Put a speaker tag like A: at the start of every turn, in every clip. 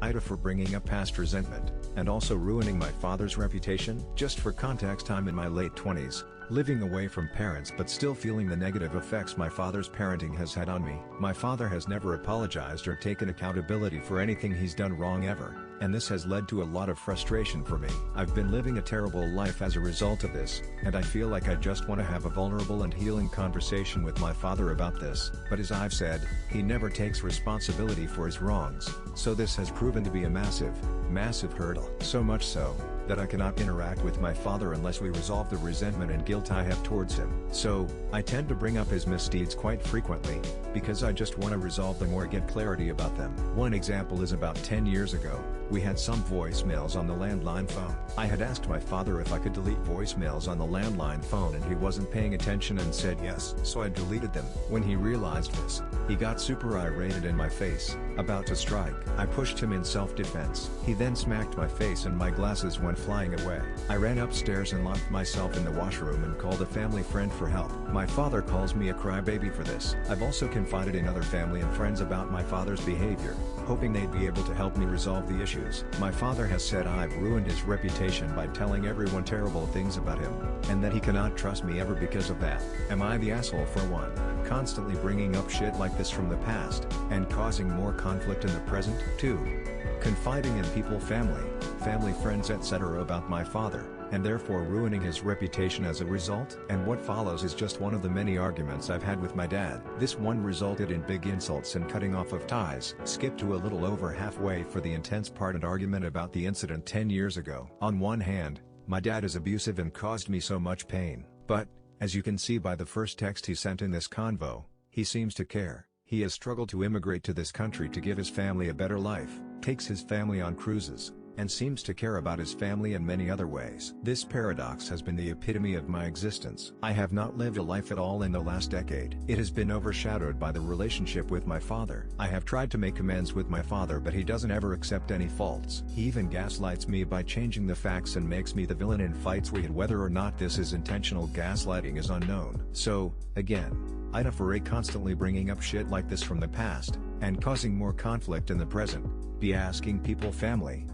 A: AITA for bringing up past resentment, and also ruining my father's reputation. Just for context, I'm in my late 20s, living away from parents but still feeling the negative effects my father's parenting has had on me. My father has never apologized or taken accountability for anything he's done wrong ever, and this has led to a lot of frustration for me. I've been living a terrible life as a result of this, and I feel like I just want to have a vulnerable and healing conversation with my father about this. But as I've said, he never takes responsibility for his wrongs, so this has proven to be a massive hurdle. So much so, that I cannot interact with my father unless we resolve the resentment and guilt I have towards him. So, I tend to bring up his misdeeds quite frequently, because I just want to resolve them or get clarity about them. One example is about 10 years ago, we had some voicemails on the landline phone. I had asked my father if I could delete voicemails on the landline phone and he wasn't paying attention and said yes, so I deleted them. When he realized this, he got super irate and in my face, about to strike. I pushed him in self-defense. He then smacked my face and my glasses went flying away. I ran upstairs and locked myself in the washroom and called a family friend for help. My father calls me a crybaby for this. I've also confided in other family and friends about my father's behavior, hoping they'd be able to help me resolve the issues. My father has said I've ruined his reputation by telling everyone terrible things about him, and that he cannot trust me ever because of that. Am I the asshole for one, constantly bringing up shit like this from the past, and causing more conflict in the present? 2. Confiding in people, family friends etc. about my father, and therefore ruining his reputation as a result? And what follows is just one of the many arguments I've had with my dad. This one resulted in big insults and cutting off of ties. Skip to a little over halfway for the intense part and argument about the incident 10 years ago. On one hand, my dad is abusive and caused me so much pain, but, as you can see by the first text he sent in this convo, he seems to care. He has struggled to immigrate to this country to give his family a better life, takes his family on cruises, and seems to care about his family in many other ways. This paradox has been the epitome of my existence. I have not lived a life at all in the last decade. It has been overshadowed by the relationship with my father. I have tried to make amends with my father, but he doesn't ever accept any faults. He even gaslights me by changing the facts and makes me the villain in fights we had. Whether or not this is intentional gaslighting is unknown. So, again, AITA for A constantly bringing up shit like this from the past, and causing more conflict in the present. Be asking people, family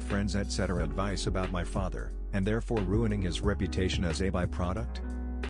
A: friends etc. advice about my father, and therefore ruining his reputation as a byproduct?